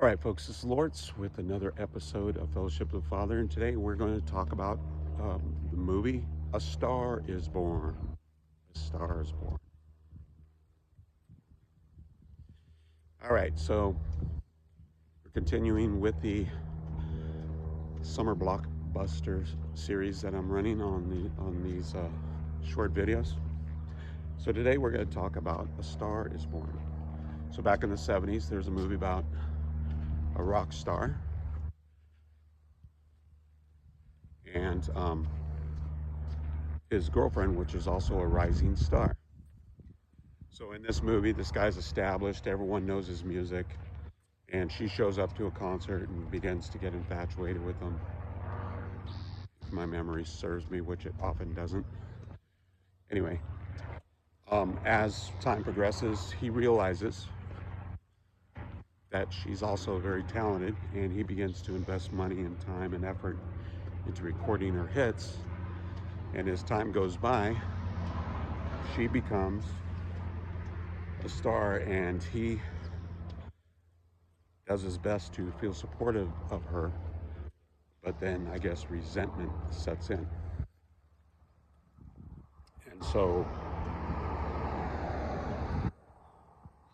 All right, folks, this is Lortz with another episode of Fellowship of the Father, and today we're going to talk about the movie A Star is Born. A Star is Born. All right, so we're continuing with the summer blockbuster series that I'm running on these short videos. So today we're going to talk about A Star is Born. So back in the 70s, there's a movie about a rock star, and his girlfriend, which is also a rising star. So in this movie, this guy's established, everyone knows his music, and she shows up to a concert and begins to get infatuated with him. If my memory serves me, which it often doesn't. Anyway, as time progresses, he realizes that she's also very talented, and he begins to invest money and time and effort into recording her hits. And as time goes by, she becomes a star, and he does his best to feel supportive of her, but then I guess resentment sets in. And so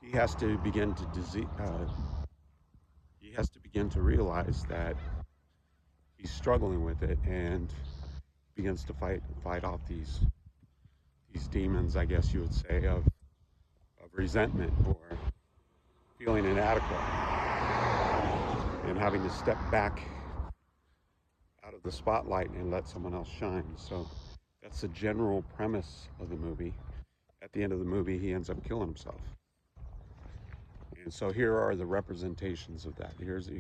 he has to begin to realize that he's struggling with it, and begins to fight off these demons, I guess you would say, of resentment or feeling inadequate and having to step back out of the spotlight and let someone else shine. So that's the general premise of the movie. At the end of the movie, he ends up killing himself. And so here are the representations of that. Here's the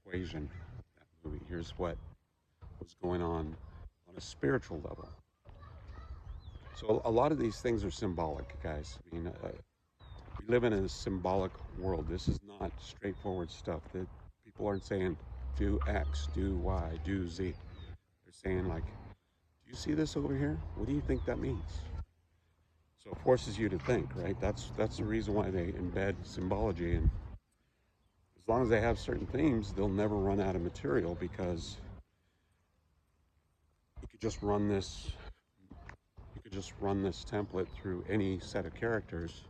equation of that movie. Here's what was going on a spiritual level. So a lot of these things are symbolic, guys. I mean, we live in a symbolic world. This is not straightforward stuff. That people aren't saying do X, do Y, do Z. They're saying like, do you see this over here? What do you think that means? So it forces you to think, right? That's the reason why they embed symbology. And as long as they have certain themes, they'll never run out of material, because you could just run this template through any set of characters,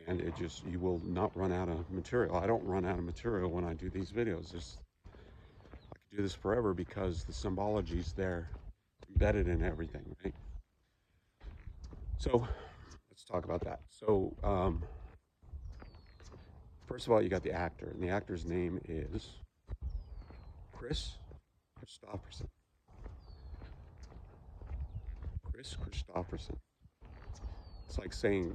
and you will not run out of material. I don't run out of material when I do these videos. I could do this forever because the symbology's there, embedded in everything, right? So let's talk about that. So first of all, you got the actor, and the actor's name is Chris Christopherson. Chris Christopherson. It's like saying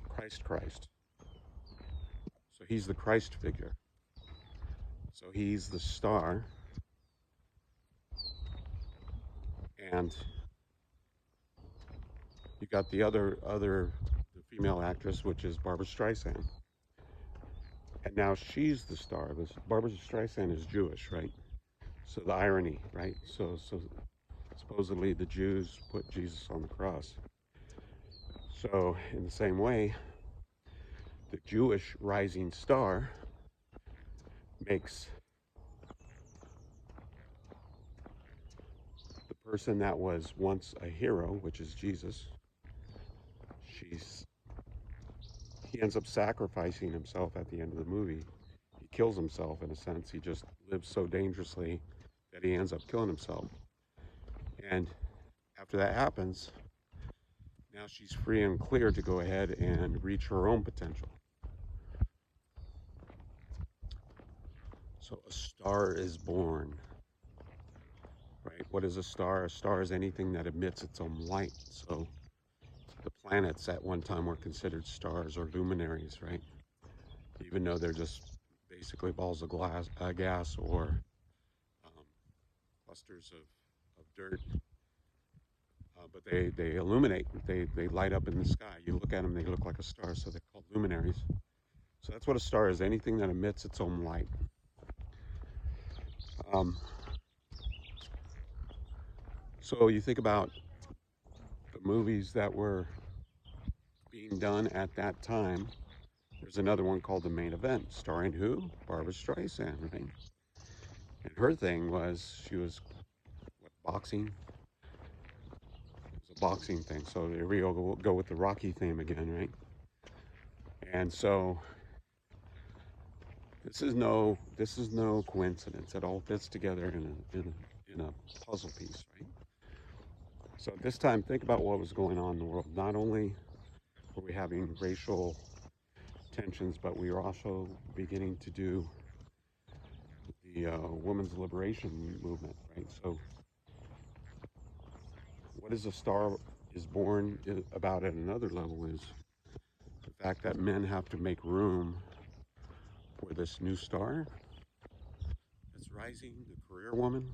Christ. So he's the Christ figure. So he's the star, and you got the female actress, which is Barbara Streisand, and now she's the star. Barbara Streisand is Jewish, right? So the irony, right? So supposedly the Jews put Jesus on the cross. So in the same way, the Jewish rising star makes the person that was once a hero, which is Jesus, he ends up sacrificing himself at the end of the movie. He kills himself, in a sense. He just lives so dangerously that he ends up killing himself. And after that happens, now she's free and clear to go ahead and reach her own potential. So a star is born, right? What is a star? A star is anything that emits its own light. So the planets at one time were considered stars or luminaries, right? Even though they're just basically balls of gas, or clusters of dirt. But they illuminate, they light up in the sky. You look at them, they look like a star, so they're called luminaries. So that's what a star is, anything that emits its own light. So you think about the movies that were being done at that time. There's another one called The Main Event, starring who? Barbara Streisand, right? And her thing was she was what, boxing. It was a boxing thing. So there we go with the Rocky theme again, right? And so this is no coincidence. It all fits together in a puzzle piece, right? So at this time, think about what was going on in the world. Not only were we having racial tensions, but we were also beginning to do the women's liberation movement, right? So what is A Star is Born about at another level is the fact that men have to make room for this new star that's rising, the career woman.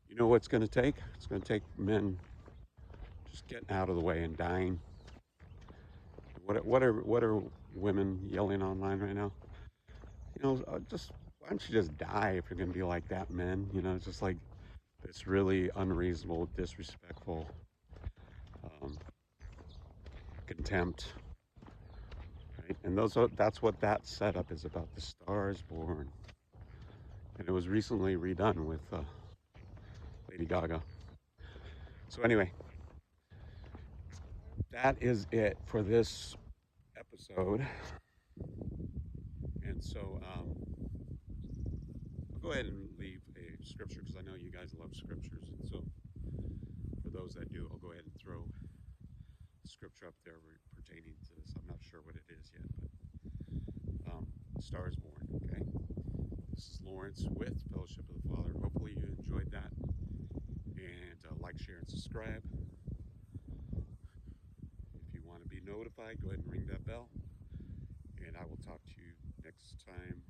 You know what's going to take? It's going to take men just getting out of the way and dying. What are women yelling online right now? Just why don't you just die if you're going to be like that, men? It's just like this really unreasonable, disrespectful um, contempt, right? And that's what that setup is about. The Star is Born, and it was recently redone with Lady Gaga. So anyway, that is it for this episode. And so I'll go ahead and leave a scripture because I know you guys love scriptures. And so for those that do, I'll go ahead and throw scripture up there pertaining to this. I'm not sure what it is yet, but Star is Born. Okay. This is Lawrence with Fellowship of the Father. Hopefully you enjoyed that. And like, share, and subscribe. If you want to be notified, go ahead and ring that bell. And I will talk to you next time